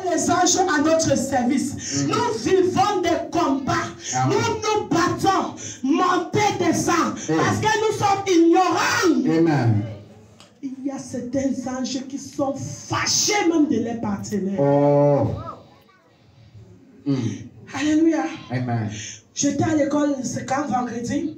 les anges à notre service. Nous vivons des combats. Nous nous battons. Montez, descend. Parce que nous sommes ignorants. Amen. Il y a certains anges qui sont fâchés même de leurs partenaires. Oh. Alléluia. Amen. J'étais à l'école ce quand vendredi.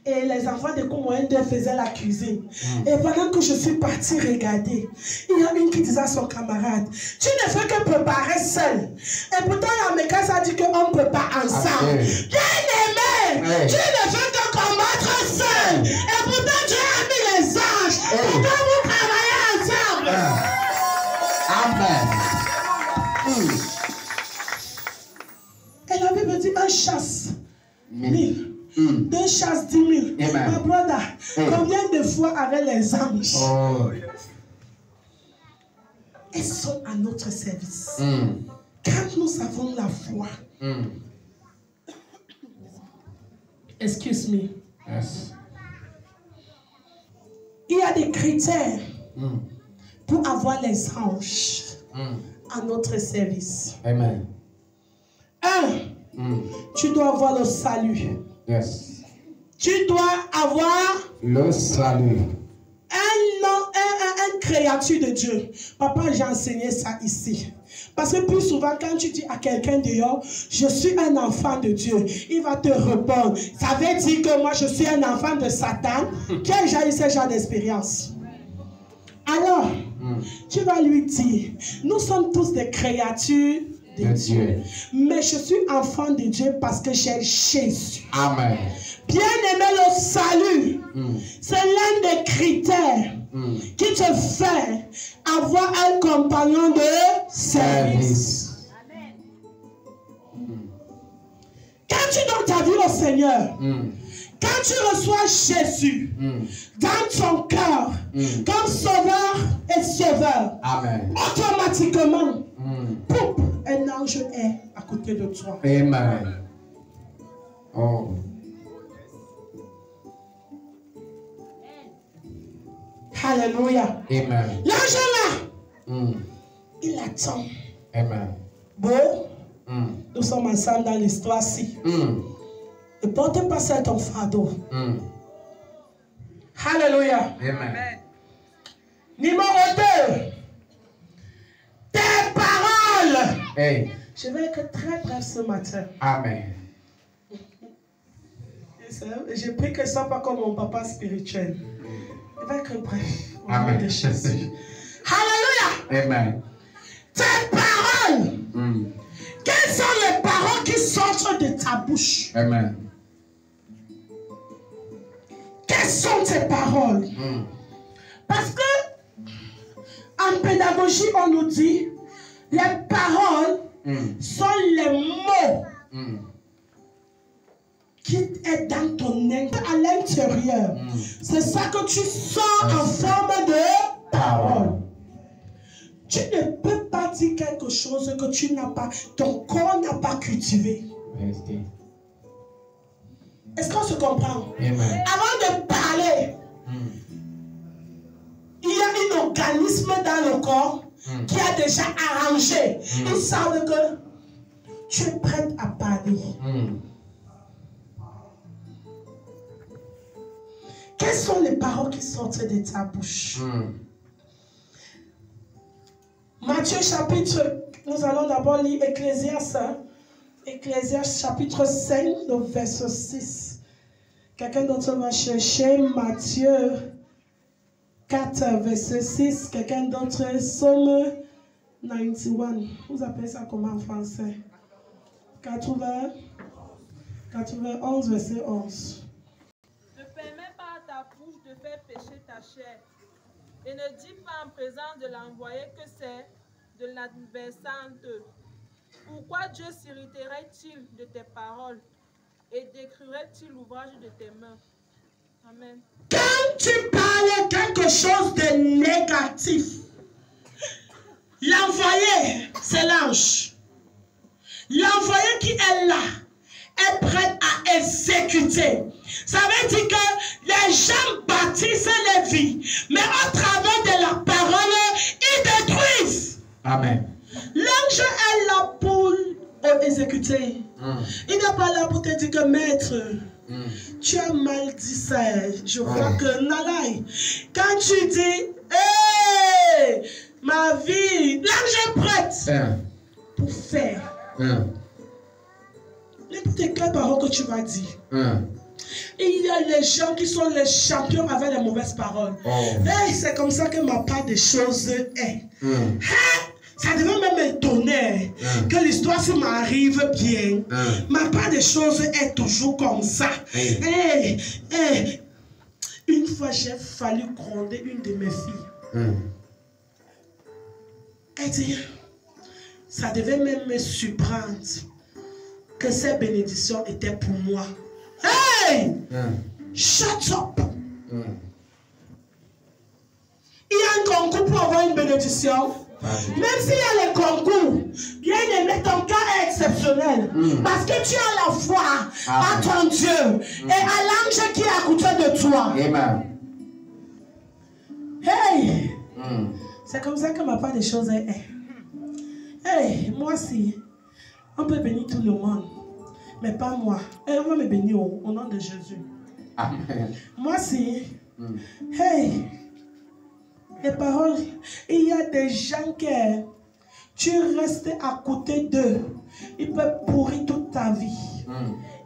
Et les enfants de cours moyen 2 faisaient la cuisine. Et pendant que je suis partie regarder, il y a une qui disait à son camarade, tu ne fais que préparer seul. Et pourtant, la mécasse a dit qu'on ne peut pas ensemble. Bien aimé, tu ne fais que combattre seul. Et pourtant, Dieu a mis les anges. Pourquoi vous travaillez ensemble? Amen. Et la Bible dit un chasse 1000. 2 chasses 10 000. Ma brother, combien de fois avec les anges? Ils sont à notre service. Quand nous avons la foi. Excuse me. Yes. Il y a des critères pour avoir les anges à notre service. Amen. 1. Tu dois avoir le salut. Yes. Tu dois avoir le salut. Une créature de Dieu. Papa, j'ai enseigné ça ici. Parce que plus souvent, quand tu dis à quelqu'un dehors, je suis un enfant de Dieu, il va te répondre. Ça veut dire que moi, je suis un enfant de Satan. Qui a déjà eu ce genre d'expérience? Alors, tu vas lui dire, nous sommes tous des créatures de Dieu. Mais je suis enfant de Dieu parce que j'ai Jésus. Amen. Bien aimé, le salut, c'est l'un des critères qui te fait avoir un compagnon de service. Amen. Quand tu donnes ta vie au Seigneur, quand tu reçois Jésus dans ton cœur comme sauveur et sauveur, amen, automatiquement, poup, un ange est à côté de toi. Amen. Oh. Alléluia. Amen. L'ange là, il attend. Amen. Bon, nous sommes ensemble dans l'histoire-ci. Ne portez pas ça ton fardeau. Alléluia. Amen. Numéro 2. Tes paroles. Hey. Je vais être très bref ce matin. Amen. J'ai pris que ça pas comme mon papa spirituel. Il va être bref. Au nom de Jésus. Alléluia. Amen. Tes paroles. Quelles sont les paroles qui sortent de ta bouche? Amen. Quelles sont tes paroles? Parce que en pédagogie, on nous dit les paroles sont les mots qui est dans ton à l'intérieur. C'est ça que tu sens en forme de parole. Tu ne peux pas dire quelque chose que tu n'as pas, ton corps n'a pas cultivé. Est-ce qu'on se comprend? Amen. Avant de parler, il y a un organisme dans le corps qui a déjà arrangé. Ils savent que tu es prête à parler. Quelles sont les paroles qui sortent de ta bouche? Matthieu chapitre, nous allons d'abord lire Ecclésiaste. Ecclésiaste chapitre 5, le verset 6. Quelqu'un d'autre va chercher Matthieu 4, verset 6. Quelqu'un d'autre, Psaume 91. Vous appelez ça comment en français? 91, verset 11. Ne permets pas à ta bouche de faire pécher ta chair. Et ne dis pas en présence de l'envoyé que c'est de l'adversante. Pourquoi Dieu s'irriterait-il de tes paroles et décrirait-il l'ouvrage de tes mains? Amen. Quand tu parles quelque chose de négatif, l'envoyé, c'est l'ange. L'envoyé qui est là est prêt à exécuter. Ça veut dire que les gens bâtissent les vies, mais au travers de la parole, ils détruisent. Amen. L'ange L'ange est là pour exécuter. Il n'est pas là pour te dire que maître, tu as mal dit ça. Je vois que Nalai, quand tu dis, hé, ma vie, l'ange est prête pour faire. N'écoutez quelle parole que tu vas dire. Et il y a les gens qui sont les champions avec les mauvaises paroles. Hey, c'est comme ça que ma part des choses est. Ça devait même étonner que l'histoire se m'arrive bien. Ma part des choses est toujours comme ça. Une fois, j'ai fallu gronder une de mes filles. Elle dit, ça devait même me surprendre que ces bénédictions étaient pour moi. Hey! Shut up! Il y a un concours pour avoir une bénédiction. Même s'il y a les concours, bien aimé, ton cas est exceptionnel. Parce que tu as la foi à ton Dieu et à l'ange qui est à côté de toi. Amen. Hey! C'est comme ça que ma part des choses est. Hey, moi aussi, on peut bénir tout le monde, mais pas moi. Hey, on va me bénir au nom de Jésus. Amen. Moi aussi, hey, les paroles, il y a des gens qui, tu restes à côté d'eux, ils peuvent pourrir toute ta vie.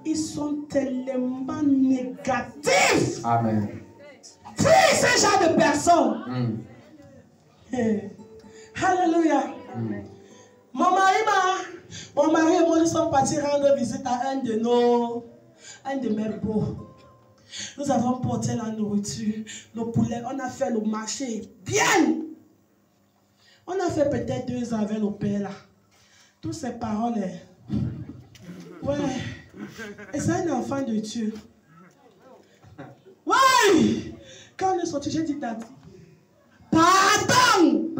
Ils sont tellement négatifs. Amen. Fuis ce genre de personnes. Hey. Alléluia. Mon mari et moi, nous sommes partis rendre visite à un de mes beaux. Nous avons porté la nourriture, nos poulets, on a fait le marché bien. On a fait peut-être 2 ans avec nos pères là. Toutes ces paroles, ouais. Et c'est un enfant de Dieu. Ouais. Quand on est sorti, j'ai dit, Daddy, pardon!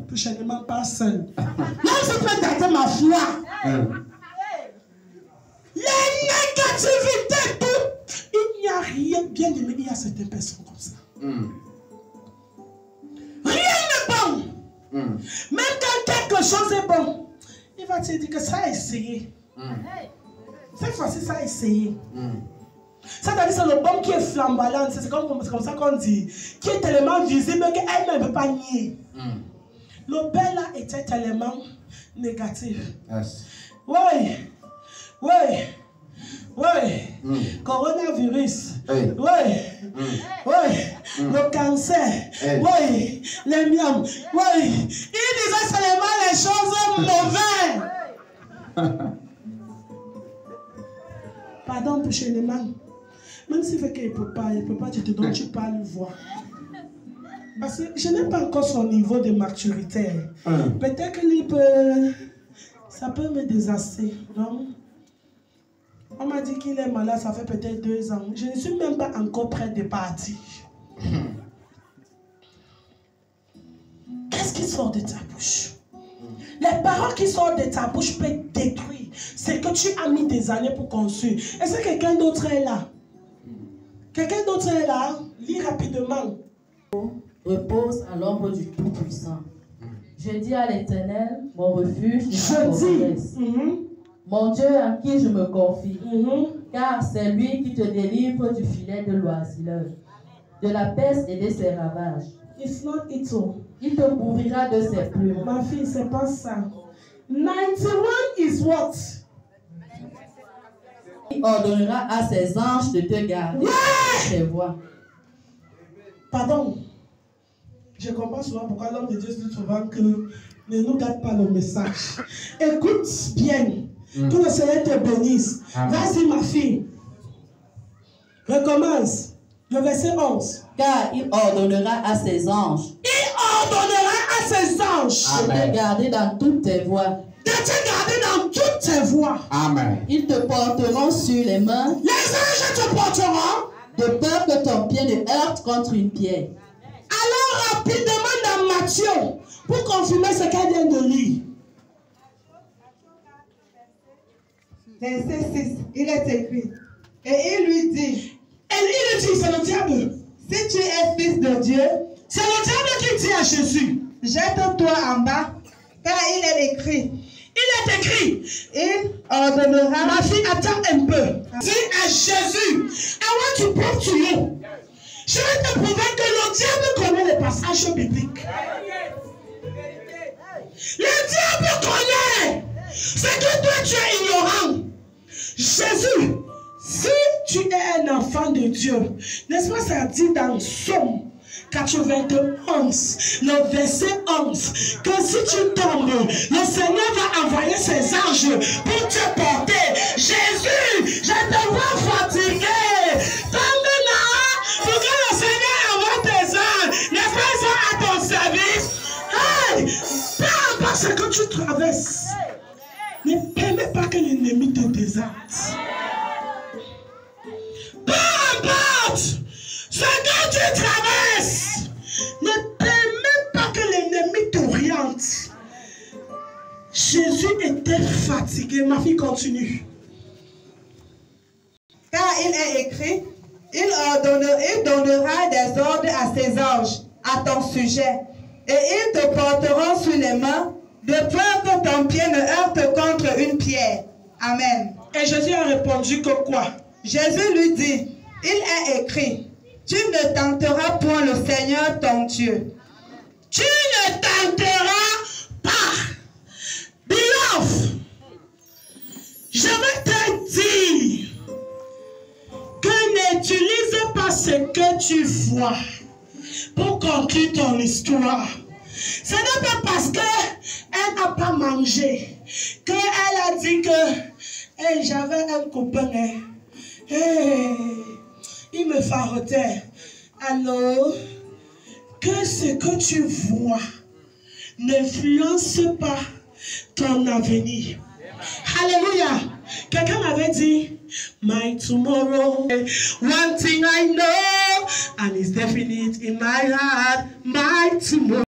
Prochainement, pas seul. Même si tu peux garder ma foi. Les négativités, tout. Il n'y a rien bien aimé. Il y a certaines personnes comme ça. Rien n'est bon. Même quand quelque chose est bon, il va te dire que ça a essayé. Cette fois-ci, ça a essayé. C'est-à-dire c'est le bon qui est flamboyant, c'est comme ça qu'on dit, qui est tellement visible qu'elle ne peut pas nier. Le bel là était tellement négatif. Oui, oui, oui, coronavirus, oui, le cancer, oui, les miams, oui. Il disait seulement les choses mauvaises. Pardon pour Chénéman. Même s'il fait qu'il ne peut pas, je te donne, tu parles, voir. Parce que je n'ai pas encore son niveau de maturité. Peut-être qu'il peut. Ça peut me désastrer, non? On m'a dit qu'il est malade, ça fait peut-être 2 ans. Je ne suis même pas encore prêt de partir. Qu'est-ce qui sort de ta bouche? Les paroles qui sortent de ta bouche peuvent détruire ce que tu as mis des années pour construire. Est-ce que quelqu'un d'autre est là? Quelqu'un d'autre est là? Lis rapidement. Repose à l'ombre du Tout-Puissant. Je dis à l'Éternel, mon refuge et ma Je forteresse. Mon Dieu à qui je me confie. Car c'est lui qui te délivre du filet de l'oiseleur, de la peste et de ses ravages. It's not it all. Il te couvrira de ses plumes. Ma fille, c'est pas ça. 91 is what? Il ordonnera à ses anges de te garder sur tes voies. Pardon. Je comprends souvent pourquoi l'homme de Dieu dit souvent que ne nous gâte pas le message. Écoute bien. Que le Seigneur te bénisse. Vas-y, ma fille. Recommence. Le verset 11. Car il ordonnera à ses anges. Il ordonnera à ses anges. De te garder dans toutes tes voies. De te garder dans toutes tes voies. Amen. Ils te porteront sur les mains. Les anges te porteront. De peur que ton pied ne heurte contre une pierre. Alors rapidement dans Matthieu, pour confirmer ce qu'elle vient de lire. Verset 6, il est écrit. Et il lui dit, C'est le diable. si tu es fils de Dieu, C'est le diable qui dit à Jésus. jette-toi en bas, car il est écrit, il est écrit. Il ordonnera. Ma fille, attends un peu. Dis à Jésus, I want to prove to you. Je vais te prouver que le diable connaît les passages bibliques. Le diable connaît. C'est que toi, tu es ignorant. Jésus, si tu es un enfant de Dieu, n'est-ce pas, ça dit dans Somme 91, le verset 11, que si tu tombes, le Seigneur va envoyer ses anges pour te porter. Jésus, je te vois fatigué. Tombe là, pour que le Seigneur envoie tes anges. N'est-ce pas, ils sont à ton service. Hey, peu importe ce que tu traverses, ne permets pas que l'ennemi te déserte. Peu importe ce que tu traverses, ne permets pas que l'ennemi t'oriente. Jésus était fatigué. Ma fille continue. Car il est écrit, il donnera des ordres à ses anges à ton sujet, et ils te porteront sur les mains, de peur que ton pied ne heurte contre une pierre. Amen. Et Jésus a répondu que quoi? Jésus lui dit, il est écrit, tu ne tenteras point le Seigneur ton Dieu. Tu ne tenteras pas. Beloved, je vais te dire que n'utilise pas ce que tu vois pour conclure ton histoire. Ce n'est pas parce qu'elle n'a pas mangé qu'elle a dit que hey, j'avais un copain. Hey, il me farotait. Alors, que ce que tu vois n'influence pas ton avenir. Alléluia. Quelqu'un m'avait dit, my tomorrow, one thing I know, and it's definite in my heart, my tomorrow.